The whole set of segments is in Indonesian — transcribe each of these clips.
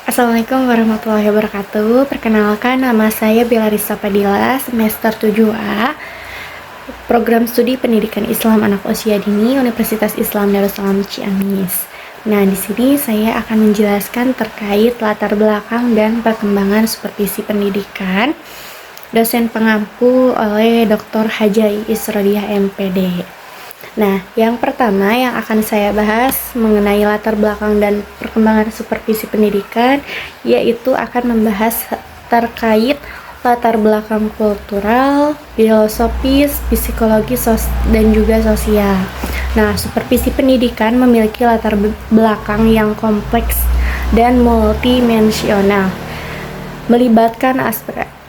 Assalamualaikum warahmatullahi wabarakatuh. Perkenalkan, nama saya Bella Risa Padilla, semester 7A, Program Studi Pendidikan Islam Anak Usia Dini, Universitas Islam Darussalam Ciamis. Nah, di sini saya akan menjelaskan terkait latar belakang dan perkembangan supervisi pendidikan dosen pengampu oleh Dr. Hajai Isrodiah MPD. Nah, yang pertama yang akan saya bahas mengenai latar belakang dan perkembangan supervisi pendidikan, yaitu akan membahas terkait latar belakang kultural, filosofis, psikologis, dan juga sosial. Nah, supervisi pendidikan memiliki latar belakang yang kompleks dan multidimensional, melibatkan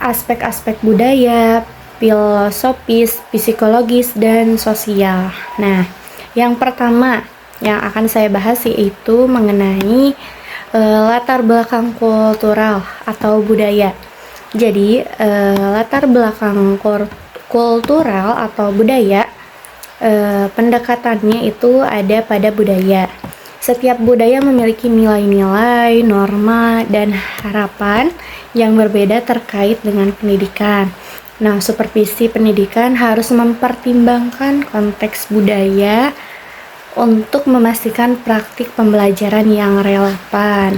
aspek-aspek budaya, filosofis, psikologis, dan sosial. Nah, yang pertama yang akan saya bahas yaitu mengenai latar belakang kultural atau budaya. Jadi, latar belakang kultural atau budaya, pendekatannya itu ada pada budaya. Setiap budaya memiliki nilai-nilai, norma, dan harapan yang berbeda terkait dengan pendidikan. Nah, supervisi pendidikan harus mempertimbangkan konteks budaya untuk memastikan praktik pembelajaran yang relevan.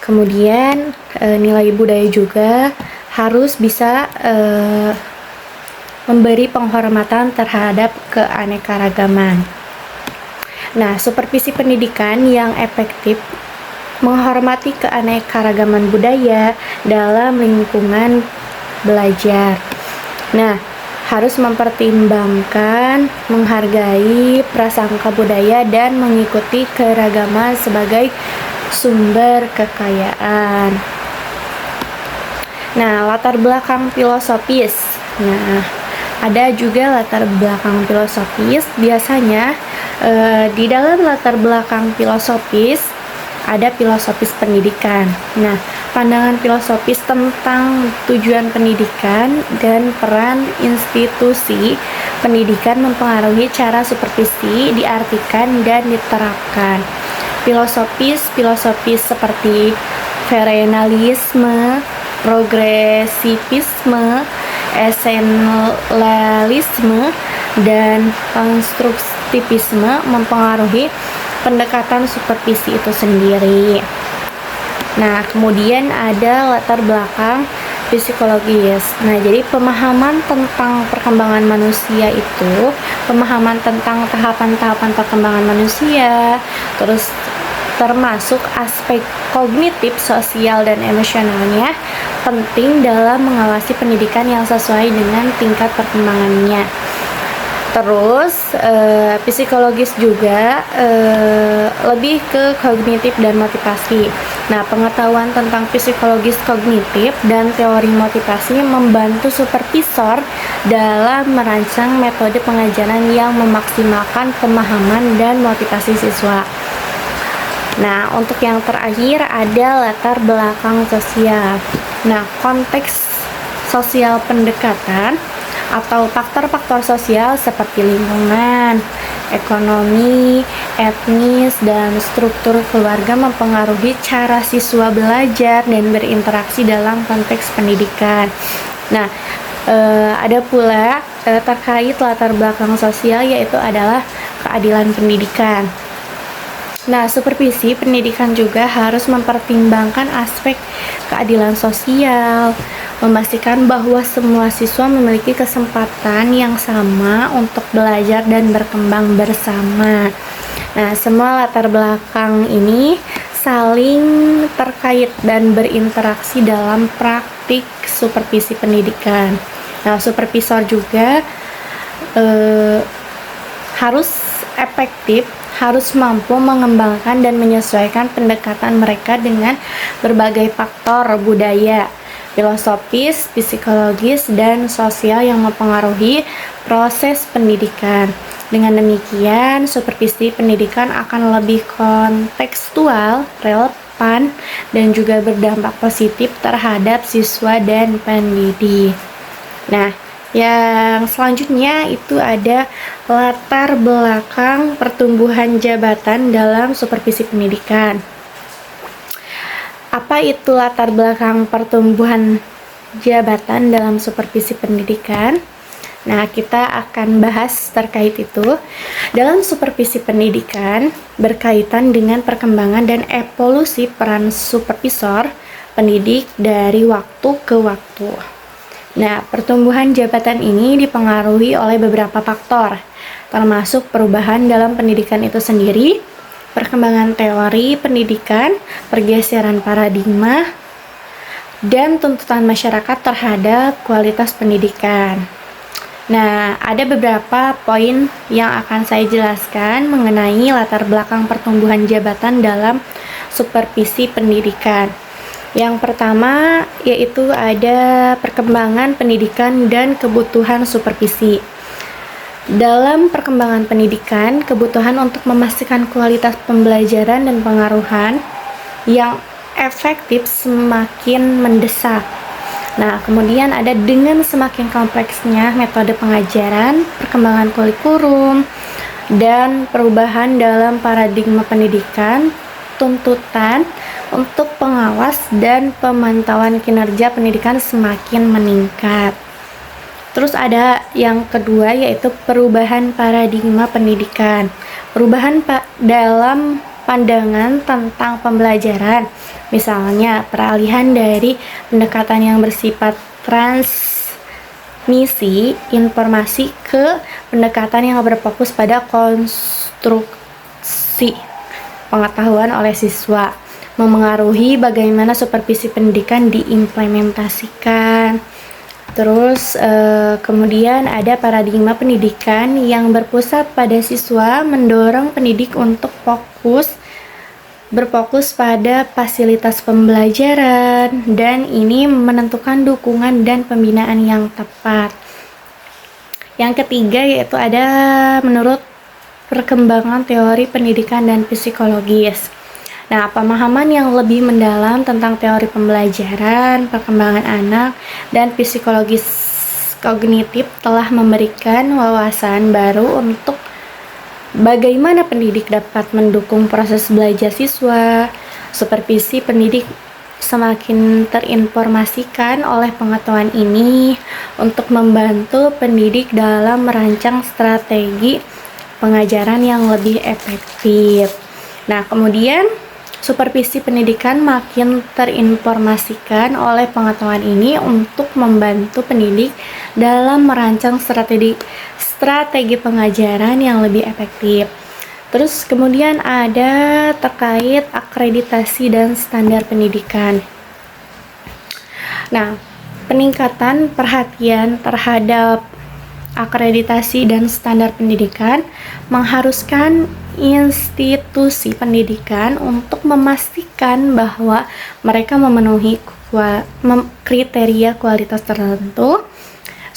Kemudian, nilai budaya juga harus bisa memberi penghormatan terhadap keanekaragaman. Nah, supervisi pendidikan yang efektif menghormati keanekaragaman budaya dalam lingkungan belajar. Nah, harus mempertimbangkan, menghargai prasangka budaya dan mengikuti keragaman sebagai sumber kekayaan. Nah, latar belakang filosofis. Nah, ada juga latar belakang filosofis. Biasanya di dalam latar belakang filosofis ada filosofis pendidikan. Nah, pandangan filosofis tentang tujuan pendidikan dan peran institusi pendidikan mempengaruhi cara supervisi diartikan dan diterapkan. Filosofis seperti perennialisme, progresivisme, esensialisme, dan konstruktivisme mempengaruhi pendekatan supervisi itu sendiri. Nah, kemudian ada latar belakang psikologis. Nah, jadi pemahaman tentang perkembangan manusia itu, pemahaman tentang tahapan-tahapan perkembangan manusia, terus termasuk aspek kognitif, sosial, dan emosionalnya penting dalam mengawasi pendidikan yang sesuai dengan tingkat perkembangannya. Terus psikologis juga lebih ke kognitif dan motivasi. Nah, pengetahuan tentang psikologis kognitif dan teori motivasi membantu supervisor dalam merancang metode pengajaran yang memaksimalkan pemahaman dan motivasi siswa. Nah, untuk yang terakhir ada latar belakang sosial. Nah, konteks sosial pendekatan atau faktor-faktor sosial seperti lingkungan, ekonomi, etnis, dan struktur keluarga mempengaruhi cara siswa belajar dan berinteraksi dalam konteks pendidikan. Nah, ada pula terkait latar belakang sosial, yaitu adalah keadilan pendidikan. Nah, supervisi pendidikan juga harus mempertimbangkan aspek keadilan sosial, memastikan bahwa semua siswa memiliki kesempatan yang sama untuk belajar dan berkembang bersama. Nah, semua latar belakang ini saling terkait dan berinteraksi dalam praktik supervisi pendidikan. Nah, supervisor juga harus efektif, harus mampu mengembangkan dan menyesuaikan pendekatan mereka dengan berbagai faktor budaya, filosofis, psikologis, dan sosial yang mempengaruhi proses pendidikan. Dengan demikian, supervisi pendidikan akan lebih kontekstual, relevan, dan juga berdampak positif terhadap siswa dan pendidik. Nah, yang selanjutnya itu ada latar belakang pertumbuhan jabatan dalam supervisi pendidikan. Apa itu latar belakang pertumbuhan jabatan dalam supervisi pendidikan? Nah, kita akan bahas terkait itu. Dalam supervisi pendidikan berkaitan dengan perkembangan dan evolusi peran supervisor pendidik dari waktu ke waktu. Nah, pertumbuhan jabatan ini dipengaruhi oleh beberapa faktor, termasuk perubahan dalam pendidikan itu sendiri, perkembangan teori pendidikan, pergeseran paradigma, dan tuntutan masyarakat terhadap kualitas pendidikan. Nah, ada beberapa poin yang akan saya jelaskan mengenai latar belakang pertumbuhan jabatan dalam supervisi pendidikan. Yang pertama yaitu ada perkembangan pendidikan dan kebutuhan supervisi. Dalam perkembangan pendidikan, kebutuhan untuk memastikan kualitas pembelajaran dan pengaruhan yang efektif semakin mendesak. Nah, kemudian ada dengan semakin kompleksnya metode pengajaran, perkembangan kurikulum, dan perubahan dalam paradigma pendidikan, tuntutan untuk pengawas dan pemantauan kinerja pendidikan semakin meningkat. Terus ada yang kedua yaitu perubahan paradigma pendidikan. Perubahan dalam pandangan tentang pembelajaran. Misalnya, peralihan dari pendekatan yang bersifat transmisi informasi ke pendekatan yang berfokus pada konstruksi pengetahuan oleh siswa, memengaruhi bagaimana supervisi pendidikan diimplementasikan. Terus kemudian ada paradigma pendidikan yang berpusat pada siswa, mendorong pendidik untuk berfokus pada fasilitas pembelajaran, dan ini menentukan dukungan dan pembinaan yang tepat. Yang ketiga yaitu ada menurut perkembangan teori pendidikan dan psikologis. Nah, pemahaman yang lebih mendalam tentang teori pembelajaran, perkembangan anak, dan psikologis kognitif telah memberikan wawasan baru untuk bagaimana pendidik dapat mendukung proses belajar siswa. Supervisi pendidik semakin terinformasikan oleh pengetahuan ini untuk membantu pendidik dalam merancang strategi pengajaran yang lebih efektif. Nah, kemudian supervisi pendidikan makin terinformasikan oleh pengetahuan ini untuk membantu pendidik dalam merancang strategi pengajaran yang lebih efektif. Terus kemudian ada terkait akreditasi dan standar pendidikan. Nah, peningkatan perhatian terhadap akreditasi dan standar pendidikan mengharuskan institusi pendidikan untuk memastikan bahwa mereka memenuhi kriteria kualitas tertentu.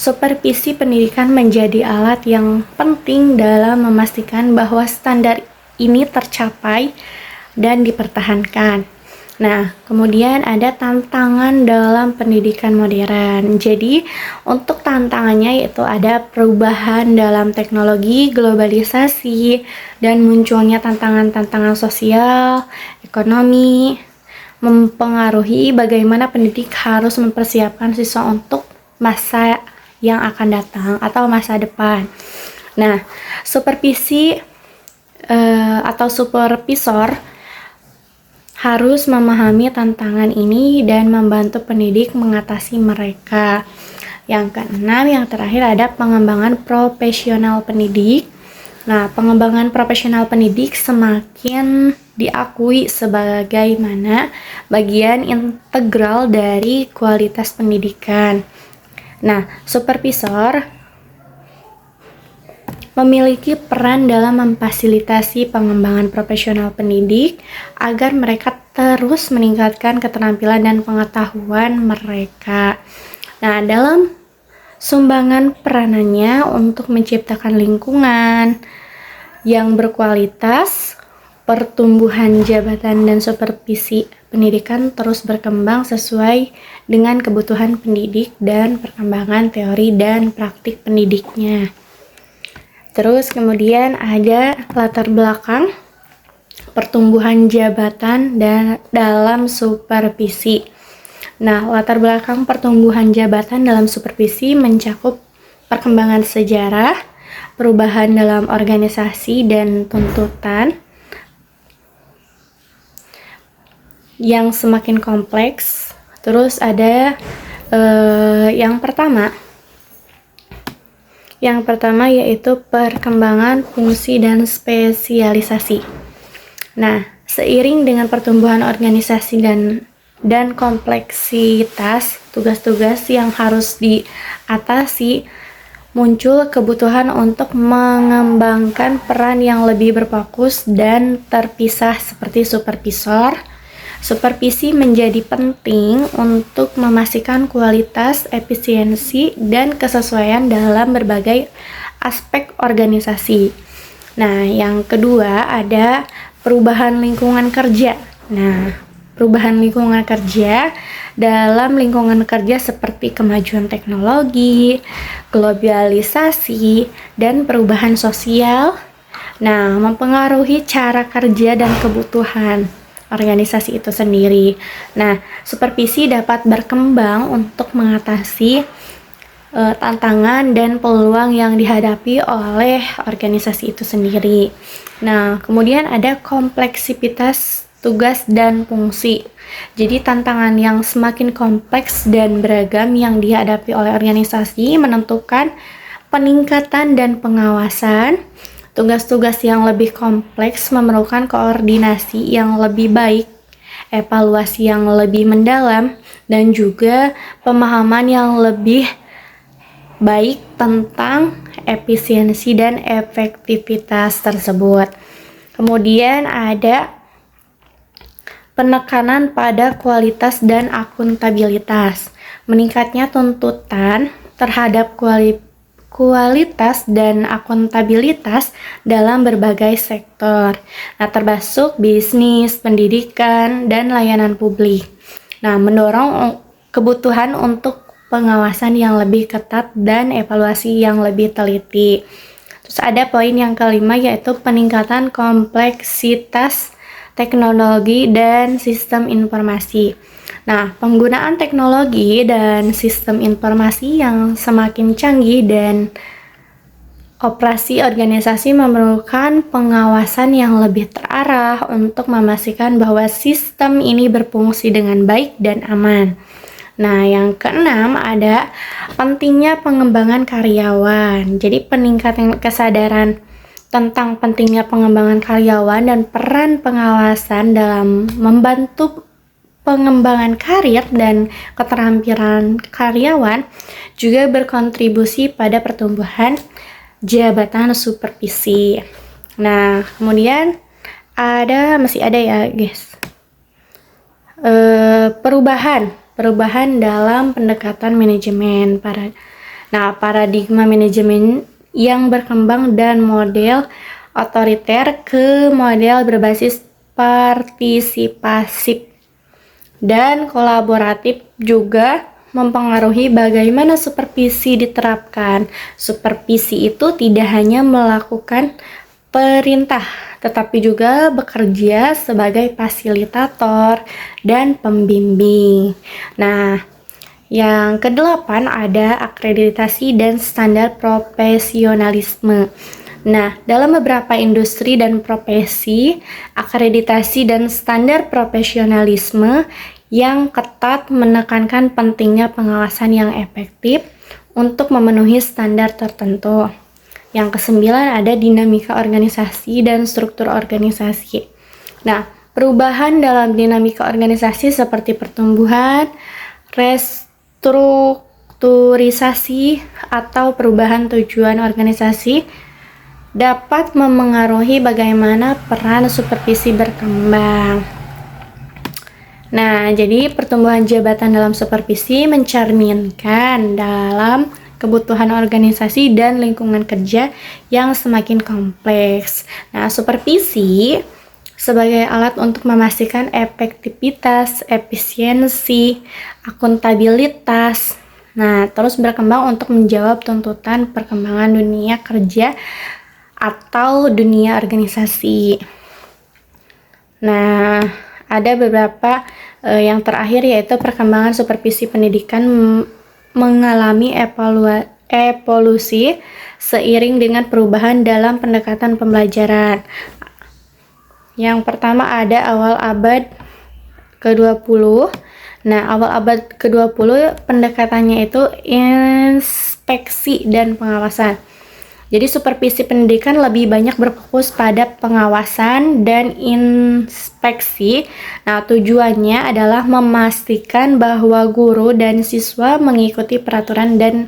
Supervisi pendidikan menjadi alat yang penting dalam memastikan bahwa standar ini tercapai dan dipertahankan. Nah, kemudian ada tantangan dalam pendidikan modern. Jadi, untuk tantangannya yaitu ada perubahan dalam teknologi, globalisasi, dan munculnya tantangan-tantangan sosial, ekonomi, mempengaruhi bagaimana pendidik harus mempersiapkan siswa untuk masa yang akan datang atau masa depan. Nah, supervisor harus memahami tantangan ini dan membantu pendidik mengatasi mereka. Yang keenam, yang terakhir ada pengembangan profesional pendidik. Nah, pengembangan profesional pendidik semakin diakui sebagai bagian integral dari kualitas pendidikan. Nah, supervisor memiliki peran dalam memfasilitasi pengembangan profesional pendidik agar mereka terus meningkatkan keterampilan dan pengetahuan mereka. Nah, dalam sumbangan peranannya untuk menciptakan lingkungan yang berkualitas, pertumbuhan jabatan dan supervisi pendidikan terus berkembang sesuai dengan kebutuhan pendidik dan perkembangan teori dan praktik pendidiknya. Terus kemudian ada latar belakang pertumbuhan jabatan dan dalam supervisi. Nah, latar belakang pertumbuhan jabatan dalam supervisi mencakup perkembangan sejarah, perubahan dalam organisasi dan tuntutan yang semakin kompleks. Terus ada yang pertama yaitu perkembangan fungsi dan spesialisasi. Nah, seiring dengan pertumbuhan organisasi dan kompleksitas tugas-tugas yang harus diatasi, muncul kebutuhan untuk mengembangkan peran yang lebih berfokus dan terpisah seperti supervisor. Supervisi menjadi penting untuk memastikan kualitas, efisiensi, dan kesesuaian dalam berbagai aspek organisasi. Nah, yang kedua ada perubahan lingkungan kerja. Nah, perubahan lingkungan kerja dalam lingkungan kerja seperti kemajuan teknologi, globalisasi, dan perubahan sosial. Nah, mempengaruhi cara kerja dan kebutuhan organisasi itu sendiri. Nah, supervisi dapat berkembang untuk mengatasi tantangan dan peluang yang dihadapi oleh organisasi itu sendiri. Nah, kemudian ada kompleksitas tugas dan fungsi. Jadi tantangan yang semakin kompleks dan beragam yang dihadapi oleh organisasi menentukan peningkatan dan pengawasan. Tugas-tugas yang lebih kompleks memerlukan koordinasi yang lebih baik, evaluasi yang lebih mendalam, dan juga pemahaman yang lebih baik tentang efisiensi dan efektivitas tersebut. Kemudian ada penekanan pada kualitas dan akuntabilitas. Meningkatnya tuntutan terhadap kualitas dan akuntabilitas dalam berbagai sektor. Nah, termasuk bisnis, pendidikan, dan layanan publik. Nah, mendorong kebutuhan untuk pengawasan yang lebih ketat dan evaluasi yang lebih teliti. Terus ada poin yang kelima yaitu peningkatan kompleksitas teknologi dan sistem informasi. Nah, penggunaan teknologi dan sistem informasi yang semakin canggih dan operasi organisasi memerlukan pengawasan yang lebih terarah untuk memastikan bahwa sistem ini berfungsi dengan baik dan aman. Nah, yang keenam ada pentingnya pengembangan karyawan. Jadi peningkatan kesadaran tentang pentingnya pengembangan karyawan dan peran pengawasan dalam membantu pengembangan karir dan keterampilan karyawan juga berkontribusi pada pertumbuhan jabatan supervisi. Nah, kemudian masih ada ya guys, perubahan dalam pendekatan manajemen. Paradigma manajemen yang berkembang dan model otoriter ke model berbasis partisipasif dan kolaboratif juga mempengaruhi bagaimana supervisi diterapkan. Supervisi itu tidak hanya melakukan perintah, tetapi juga bekerja sebagai fasilitator dan pembimbing. Nah, yang kedelapan ada akreditasi dan standar profesionalisme. Nah, dalam beberapa industri dan profesi, akreditasi dan standar profesionalisme yang ketat menekankan pentingnya pengawasan yang efektif untuk memenuhi standar tertentu. Yang kesembilan ada dinamika organisasi dan struktur organisasi. Nah, perubahan dalam dinamika organisasi seperti pertumbuhan, restrukturisasi, atau perubahan tujuan organisasi dapat memengaruhi bagaimana peran supervisi berkembang. Nah, jadi pertumbuhan jabatan dalam supervisi mencerminkan dalam kebutuhan organisasi dan lingkungan kerja yang semakin kompleks. Nah, supervisi sebagai alat untuk memastikan efektivitas, efisiensi, akuntabilitas. Nah, terus berkembang untuk menjawab tuntutan perkembangan dunia kerja atau dunia organisasi. Nah, ada beberapa yang terakhir yaitu perkembangan supervisi pendidikan mengalami evolusi seiring dengan perubahan dalam pendekatan pembelajaran. Yang pertama ada awal abad ke-20. Nah, awal abad ke-20 pendekatannya itu inspeksi dan pengawasan. Jadi supervisi pendidikan lebih banyak berfokus pada pengawasan dan inspeksi. Nah, tujuannya adalah memastikan bahwa guru dan siswa mengikuti peraturan dan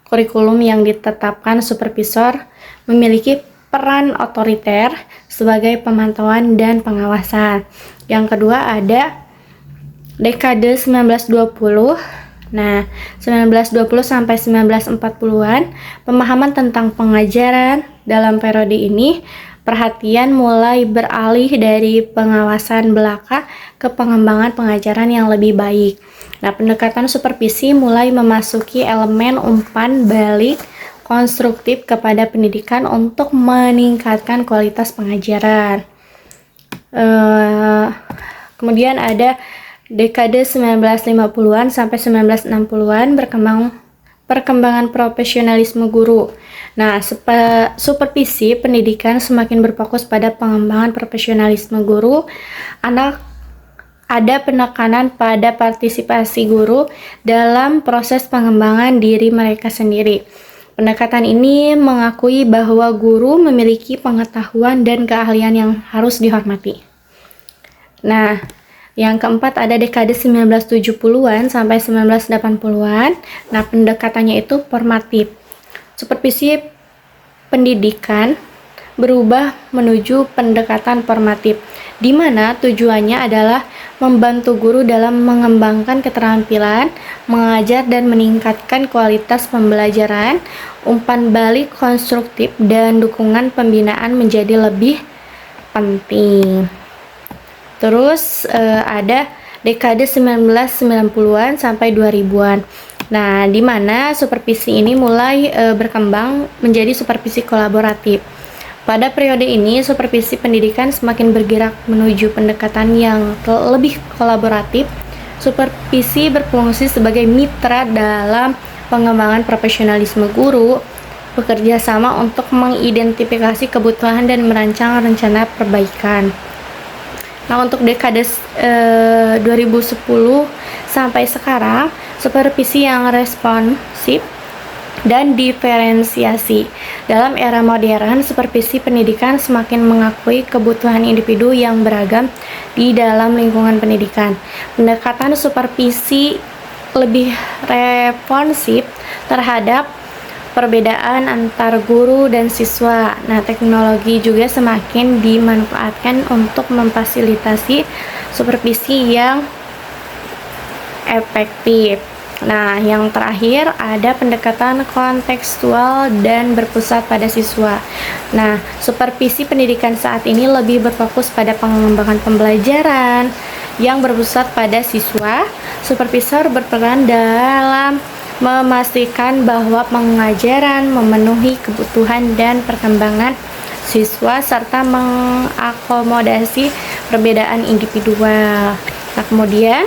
kurikulum yang ditetapkan. Supervisor memiliki peran otoriter sebagai pemantauan dan pengawasan. Yang kedua ada dekade 1920. Nah, 1920 sampai 1940-an, pemahaman tentang pengajaran dalam periode ini, perhatian mulai beralih dari pengawasan belaka ke pengembangan pengajaran yang lebih baik. Nah, pendekatan supervisi mulai memasuki elemen umpan balik konstruktif kepada pendidikan untuk meningkatkan kualitas pengajaran. Kemudian ada dekade 1950-an sampai 1960-an perkembangan profesionalisme guru. Nah, supervisi pendidikan semakin berfokus pada pengembangan profesionalisme guru. Ada penekanan pada partisipasi guru dalam proses pengembangan diri mereka sendiri. Pendekatan ini mengakui bahwa guru memiliki pengetahuan dan keahlian yang harus dihormati. Nah, yang keempat ada dekade 1970-an sampai 1980-an. Nah, pendekatannya itu formatif. Supervisi pendidikan berubah menuju pendekatan formatif, di mana tujuannya adalah membantu guru dalam mengembangkan keterampilan, mengajar dan meningkatkan kualitas pembelajaran. Umpan balik konstruktif dan dukungan pembinaan menjadi lebih penting. Terus ada dekade 1990-an sampai 2000-an. Nah, di mana supervisi ini mulai berkembang menjadi supervisi kolaboratif. Pada periode ini, supervisi pendidikan semakin bergerak menuju pendekatan yang lebih kolaboratif. Supervisi berfungsi sebagai mitra dalam pengembangan profesionalisme guru, bekerja sama untuk mengidentifikasi kebutuhan dan merancang rencana perbaikan. Nah, untuk dekade 2010 sampai sekarang, supervisi yang responsif dan diferensiasi. Dalam era modern, supervisi pendidikan semakin mengakui kebutuhan individu yang beragam di dalam lingkungan pendidikan. Pendekatan supervisi lebih responsif terhadap perbedaan antar guru dan siswa. Nah, teknologi juga semakin dimanfaatkan untuk memfasilitasi supervisi yang efektif. Nah, yang terakhir ada pendekatan kontekstual dan berpusat pada siswa. Nah, supervisi pendidikan saat ini lebih berfokus pada pengembangan pembelajaran yang berpusat pada siswa. Supervisor berperan dalam memastikan bahwa pengajaran memenuhi kebutuhan dan perkembangan siswa serta mengakomodasi perbedaan individual. Nah, kemudian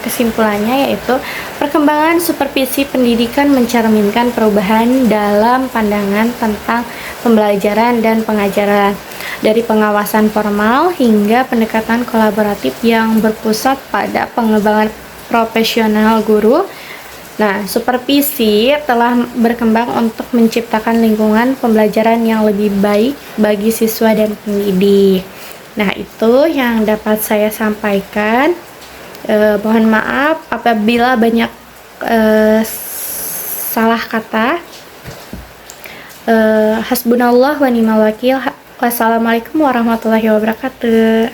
kesimpulannya yaitu perkembangan supervisi pendidikan mencerminkan perubahan dalam pandangan tentang pembelajaran dan pengajaran, dari pengawasan formal hingga pendekatan kolaboratif yang berpusat pada pengembangan profesional guru. Nah, supervisi telah berkembang untuk menciptakan lingkungan pembelajaran yang lebih baik bagi siswa dan pendidik. Nah, itu yang dapat saya sampaikan. Mohon maaf apabila banyak salah kata. Hasbunallah wa ni'mal wakil. Wassalamualaikum warahmatullahi wabarakatuh.